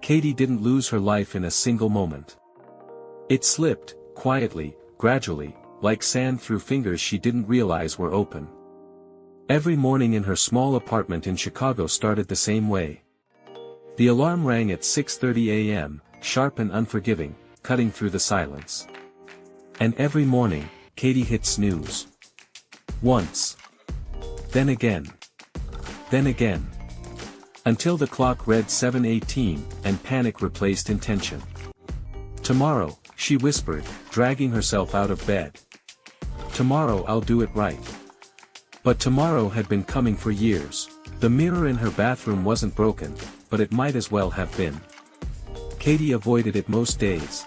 Katie didn't lose her life in a single moment. It slipped, quietly, gradually, like sand through fingers she didn't realize were open. Every morning in her small apartment in Chicago started the same way. The alarm rang at 6:30 a.m., sharp and unforgiving, cutting through the silence. And every morning, Katie hit snooze. Once. Then again. Then again. Until the clock read 7:18, and panic replaced intention. "Tomorrow," she whispered, dragging herself out of bed. "Tomorrow I'll do it right." But tomorrow had been coming for years. The mirror in her bathroom wasn't broken, but it might as well have been. Katie avoided it most days.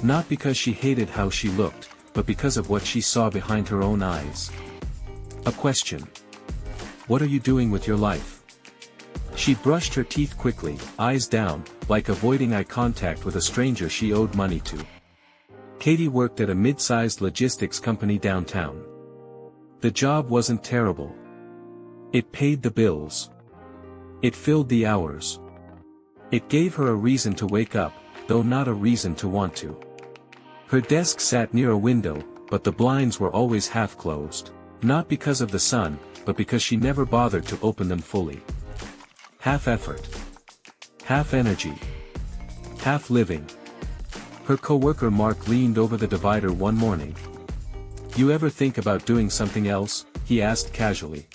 Not because she hated how she looked, but because of what she saw behind her own eyes. A question. What are you doing with your life? She brushed her teeth quickly, eyes down, like avoiding eye contact with a stranger she owed money to. Katie worked at a mid-sized logistics company downtown. The job wasn't terrible. It paid the bills. It filled the hours. It gave her a reason to wake up, though not a reason to want to. Her desk sat near a window, but the blinds were always half closed. Not because of the sun, but because she never bothered to open them fully. Half effort. Half energy. Half living. Her coworker Mark leaned over the divider one morning. "You ever think about doing something else?" he asked casually.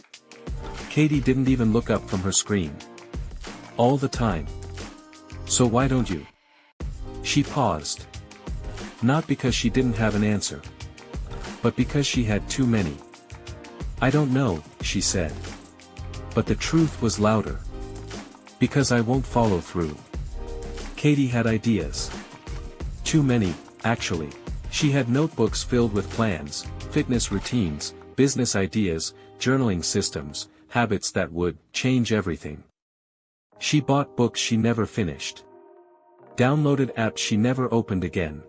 Katie didn't even look up from her screen. "All the time." "So why don't you?" She paused. Not because she didn't have an answer. But because she had too many. "I don't know," she said. But the truth was louder. "Because I won't follow through." Katie had ideas. Too many, actually. She had notebooks filled with plans, fitness routines, business ideas, journaling systems, habits that would change everything. She bought books she never finished. Downloaded apps she never opened again.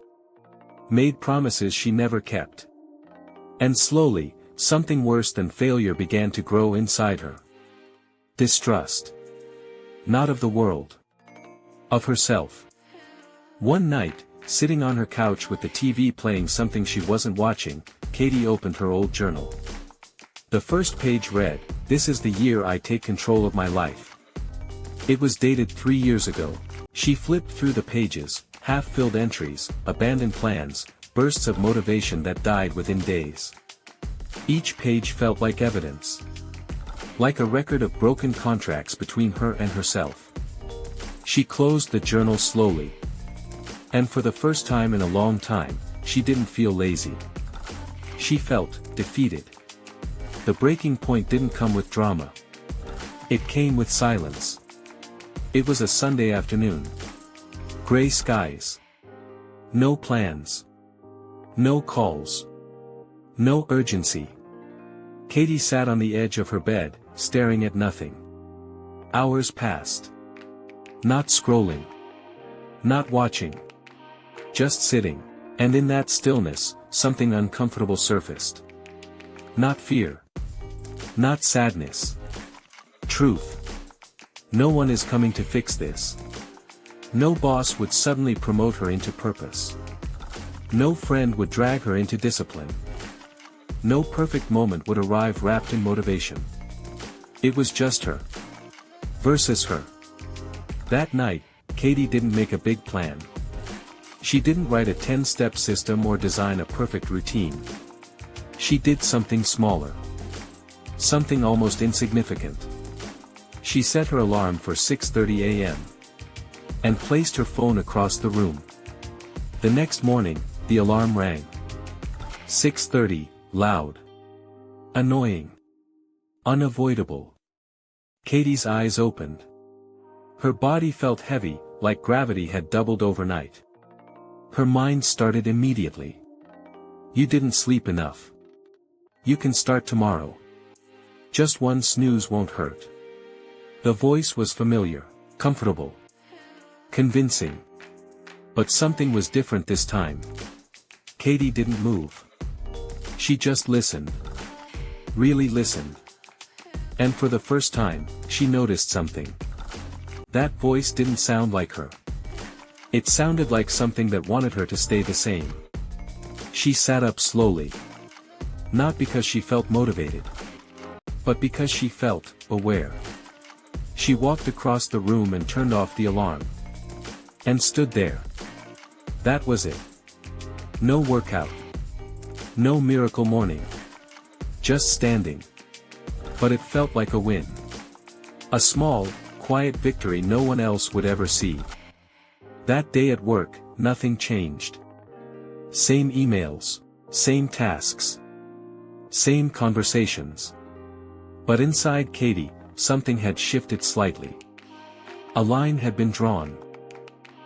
Made promises she never kept. And slowly, something worse than failure began to grow inside her. Distrust. Not of the world. Of herself. One night, sitting on her couch with the TV playing something she wasn't watching, Katie opened her old journal. The first page read, "This is the year I take control of my life." It was dated 3 years ago. She flipped through the pages, half-filled entries, abandoned plans, bursts of motivation that died within days. Each page felt like evidence. Like a record of broken contracts between her and herself. She closed the journal slowly. And for the first time in a long time, she didn't feel lazy. She felt defeated. The breaking point didn't come with drama. It came with silence. It was a Sunday afternoon. Gray skies. No plans. No calls. No urgency. Katie sat on the edge of her bed, staring at nothing. Hours passed. Not scrolling. Not watching. Just sitting. And in that stillness, something uncomfortable surfaced. Not fear. Not sadness. Truth. No one is coming to fix this. No boss would suddenly promote her into purpose. No friend would drag her into discipline. No perfect moment would arrive wrapped in motivation. It was just her. Versus her. That night, Katie didn't make a big plan. She didn't write a 10-step system or design a perfect routine. She did something smaller. Something almost insignificant. She set her alarm for 6:30 a.m. and placed her phone across the room. The next morning, the alarm rang. 6:30, loud. Annoying. Unavoidable. Katie's eyes opened. Her body felt heavy, like gravity had doubled overnight. Her mind started immediately. You didn't sleep enough. You can start tomorrow. Just one snooze won't hurt. The voice was familiar, comfortable, convincing. But something was different this time. Katie didn't move. She just listened. Really listened. And for the first time, she noticed something. That voice didn't sound like her. It sounded like something that wanted her to stay the same. She sat up slowly. Not because she felt motivated, but because she felt aware. She walked across the room and turned off the alarm. And stood there. That was it. No workout. No miracle morning. Just standing. But it felt like a win. A small, quiet victory no one else would ever see. That day at work, nothing changed. Same emails. Same tasks. Same conversations. But inside Katie, something had shifted slightly. A line had been drawn.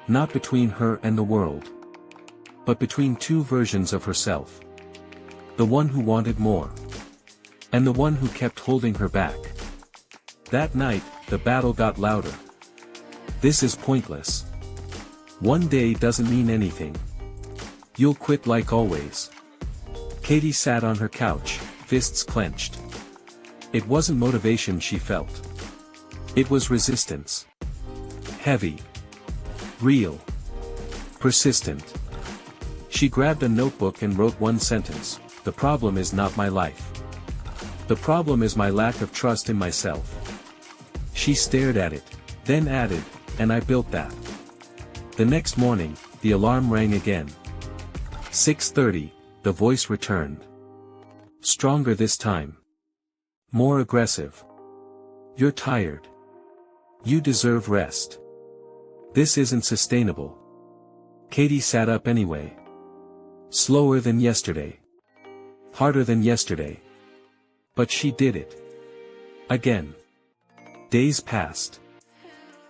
Not between her and the world. But between two versions of herself. The one who wanted more. And the one who kept holding her back. That night, the battle got louder. This is pointless. One day doesn't mean anything. You'll quit like always. Katie sat on her couch, fists clenched. It wasn't motivation she felt. It was resistance. Heavy. Real. Persistent. She grabbed a notebook and wrote one sentence: "The problem is not my life. The problem is my lack of trust in myself." She stared at it, then added, "And I built that." The next morning, the alarm rang again. 6:30, the voice returned. Stronger this time. More aggressive. "You're tired. You deserve rest. This isn't sustainable." Katie sat up anyway. Slower than yesterday. Harder than yesterday. But she did it. Again. Days passed.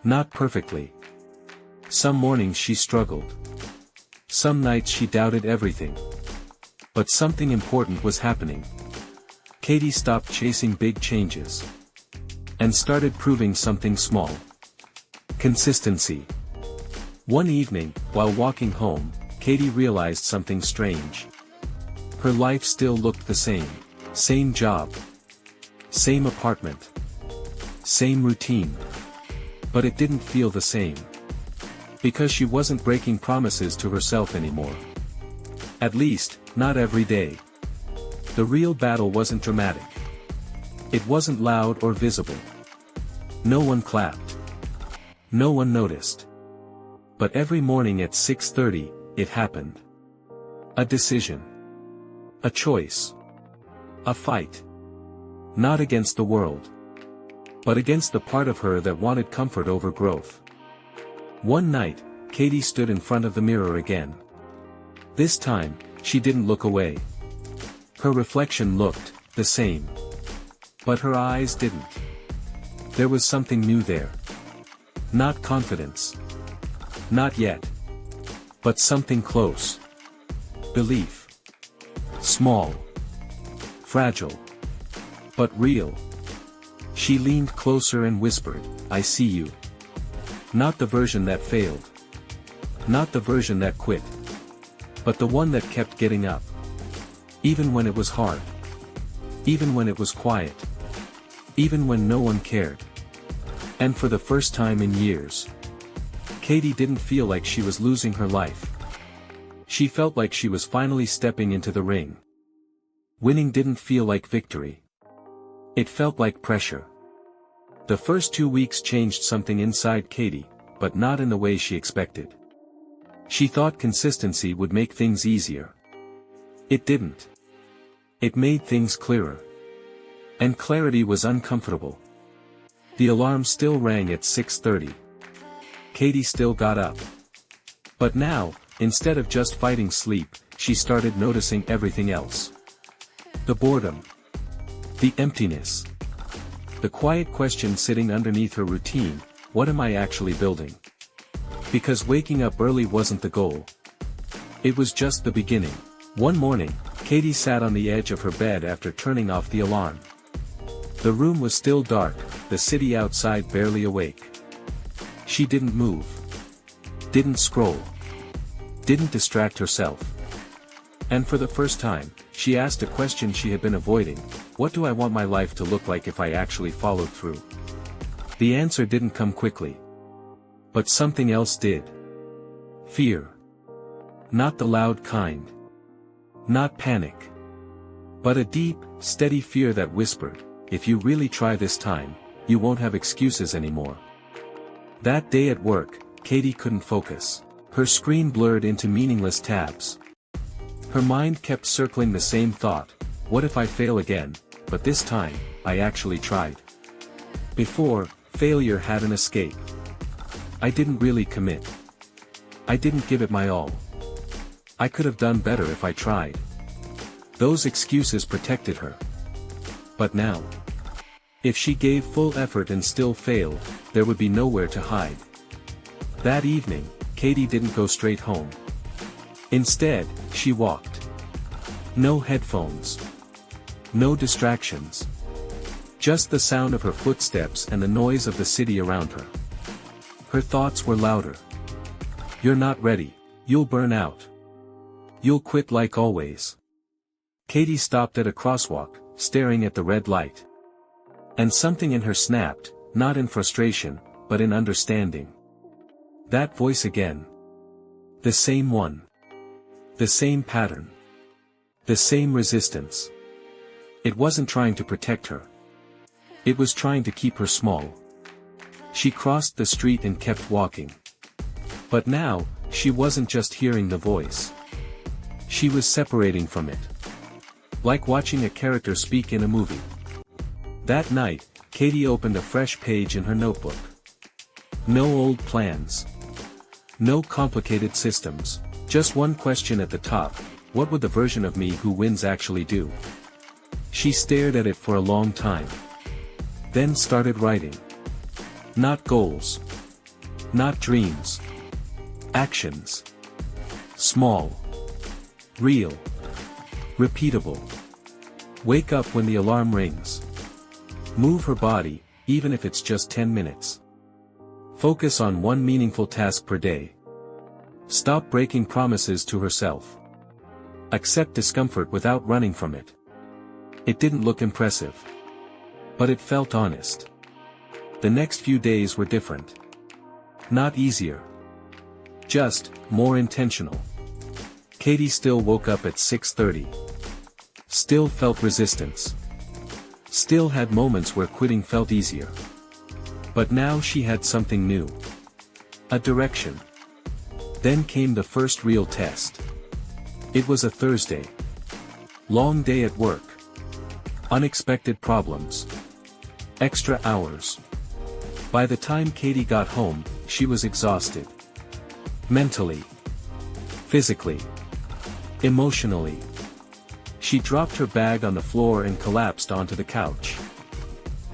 Not perfectly. Some mornings she struggled. Some nights she doubted everything. But something important was happening. Katie stopped chasing big changes. And started proving something small. Consistency. One evening, while walking home, Katie realized something strange. Her life still looked the same. Same job. Same apartment. Same routine. But it didn't feel the same. Because she wasn't breaking promises to herself anymore. At least, not every day. The real battle wasn't dramatic. It wasn't loud or visible. No one clapped. No one noticed. But every morning at 6:30, it happened. A decision. A choice. A fight. Not against the world. But against the part of her that wanted comfort over growth. One night, Katie stood in front of the mirror again. This time, she didn't look away. Her reflection looked the same. But her eyes didn't. There was something new there. Not confidence. Not yet. But something close. Belief. Small. Fragile. But real. She leaned closer and whispered, "I see you." Not the version that failed. Not the version that quit. But the one that kept getting up. Even when it was hard. Even when it was quiet. Even when no one cared. And for the first time in years, Katie didn't feel like she was losing her life. She felt like she was finally stepping into the ring. Winning didn't feel like victory. It felt like pressure. The first 2 weeks changed something inside Katie, but not in the way she expected. She thought consistency would make things easier. It didn't. It made things clearer. And clarity was uncomfortable. The alarm still rang at 6:30. Katie still got up. But now, instead of just fighting sleep, she started noticing everything else. The boredom. The emptiness. The quiet question sitting underneath her routine: what am I actually building? Because waking up early wasn't the goal. It was just the beginning. One morning, Katie sat on the edge of her bed after turning off the alarm. The room was still dark, the city outside barely awake. She didn't move. Didn't scroll. Didn't distract herself. And for the first time, she asked a question she had been avoiding: what do I want my life to look like if I actually followed through? The answer didn't come quickly. But something else did. Fear. Not the loud kind. Not panic. But a deep, steady fear that whispered, if you really try this time, you won't have excuses anymore. That day at work, Katie couldn't focus. Her screen blurred into meaningless tabs. Her mind kept circling the same thought, what if I fail again, but this time, I actually tried. Before, failure had an escape. I didn't really commit. I didn't give it my all. I could have done better if I tried. Those excuses protected her. But now, if she gave full effort and still failed, there would be nowhere to hide. That evening, Katie didn't go straight home. Instead, she walked. No headphones. No distractions. Just the sound of her footsteps and the noise of the city around her. Her thoughts were louder. You're not ready. You'll burn out. You'll quit like always. Katie stopped at a crosswalk, staring at the red light. And something in her snapped, not in frustration, but in understanding. That voice again. The same one. The same pattern. The same resistance. It wasn't trying to protect her. It was trying to keep her small. She crossed the street and kept walking. But now, she wasn't just hearing the voice. She was separating from it. Like watching a character speak in a movie. That night, Katie opened a fresh page in her notebook. No old plans. No complicated systems. Just one question at the top, what would the version of me who wins actually do? She stared at it for a long time. Then started writing. Not goals. Not dreams. Actions. Small. Real. Repeatable. Wake up when the alarm rings. Move her body, even if it's just 10 minutes. Focus on one meaningful task per day. Stop breaking promises to herself. Accept discomfort without running from it. It didn't look impressive. But it felt honest. The next few days were different. Not easier. Just, more intentional. Katie still woke up at 6:30. Still felt resistance. Still had moments where quitting felt easier. But now she had something new. A direction. Then came the first real test. It was a Thursday. Long day at work. Unexpected problems. Extra hours. By the time Katie got home, she was exhausted. Mentally. Physically. Emotionally. She dropped her bag on the floor and collapsed onto the couch.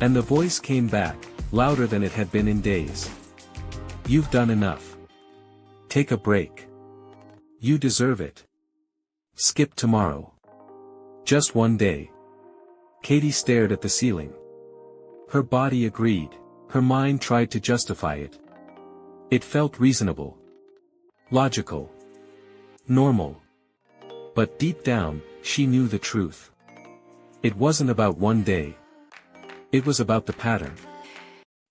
And the voice came back, louder than it had been in days. You've done enough. Take a break. You deserve it. Skip tomorrow. Just one day. Katie stared at the ceiling. Her body agreed. Her mind tried to justify it. It felt reasonable. Logical. Normal. But deep down, she knew the truth. It wasn't about one day. It was about the pattern.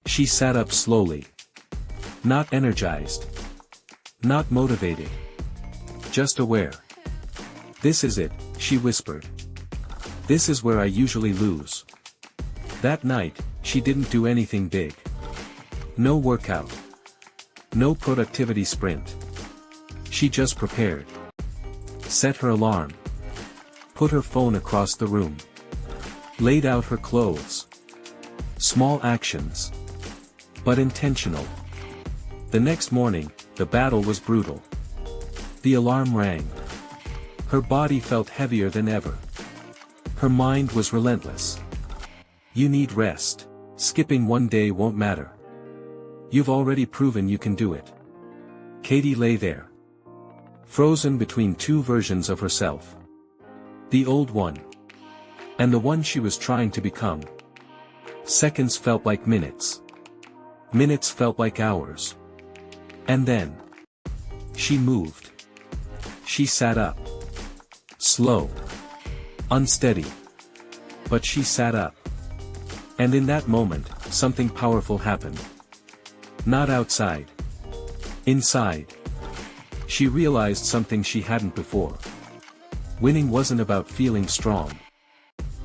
She sat up slowly. Not energized. Not motivated. Just aware. This is it, she whispered. This is where I usually lose. That night, she didn't do anything big. No workout. No productivity sprint. She just prepared. Set her alarm. Put her phone across the room. Laid out her clothes. Small actions. But intentional. The next morning, the battle was brutal. The alarm rang. Her body felt heavier than ever. Her mind was relentless. You need rest. Skipping one day won't matter. You've already proven you can do it. Katie lay there. Frozen between two versions of herself. The old one. And the one she was trying to become. Seconds felt like minutes. Minutes felt like hours. And then. She moved. She sat up. Slow. Unsteady. But she sat up. And in that moment, something powerful happened. Not outside. Inside, she realized something she hadn't before. Winning wasn't about feeling strong.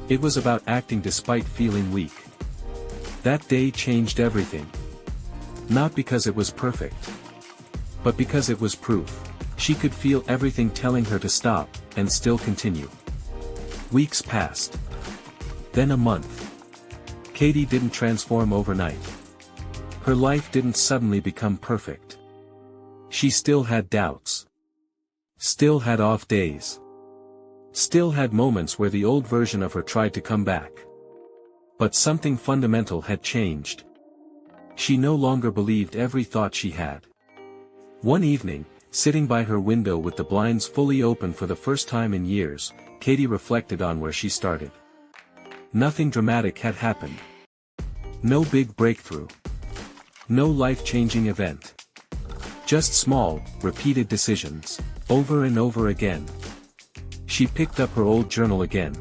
It was about acting despite feeling weak. That day changed everything. Not because it was perfect, but because it was proof. She could feel everything telling her to stop, and still continue. Weeks passed. Then a month. Katie didn't transform overnight. Her life didn't suddenly become perfect. She still had doubts. Still had off days. Still had moments where the old version of her tried to come back. But something fundamental had changed. She no longer believed every thought she had. One evening, sitting by her window with the blinds fully open for the first time in years, Katie reflected on where she started. Nothing dramatic had happened. No big breakthrough. No life-changing event. Just small, repeated decisions, over and over again. She picked up her old journal again.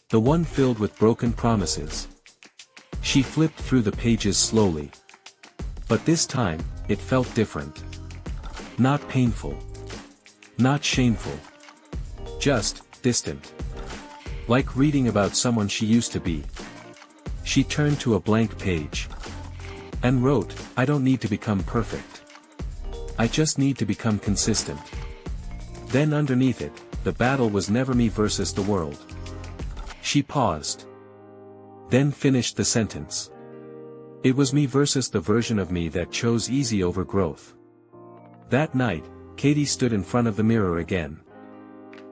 The one filled with broken promises. She flipped through the pages slowly. But this time, it felt different. Not painful. Not shameful. Just distant. Like reading about someone she used to be. She turned to a blank page. And wrote, "I don't need to become perfect. I just need to become consistent." Then underneath it, the battle was never me versus the world. She paused. Then finished the sentence. It was me versus the version of me that chose easy over growth. That night, Katie stood in front of the mirror again.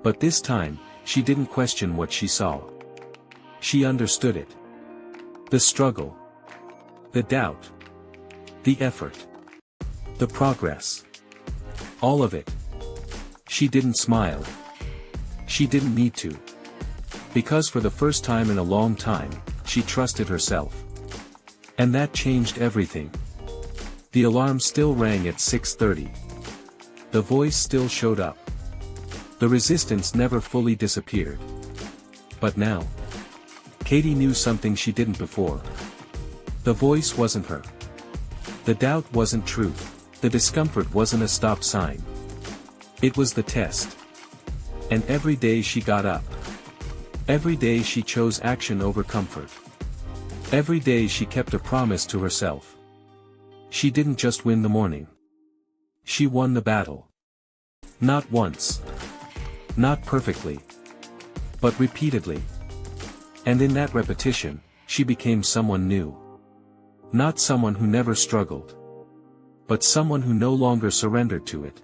But this time, she didn't question what she saw. She understood it. The struggle. The doubt. The effort. The progress. All of it. She didn't smile. She didn't need to. Because for the first time in a long time, she trusted herself. And that changed everything. The alarm still rang at 6:30. The voice still showed up. The resistance never fully disappeared. But now, Katie knew something she didn't before. The voice wasn't her. The doubt wasn't truth. The discomfort wasn't a stop sign. It was the test. And every day she got up. Every day she chose action over comfort. Every day she kept a promise to herself. She didn't just win the morning. She won the battle. Not once. Not perfectly. But repeatedly. And in that repetition, she became someone new. Not someone who never struggled. But someone who no longer surrendered to it.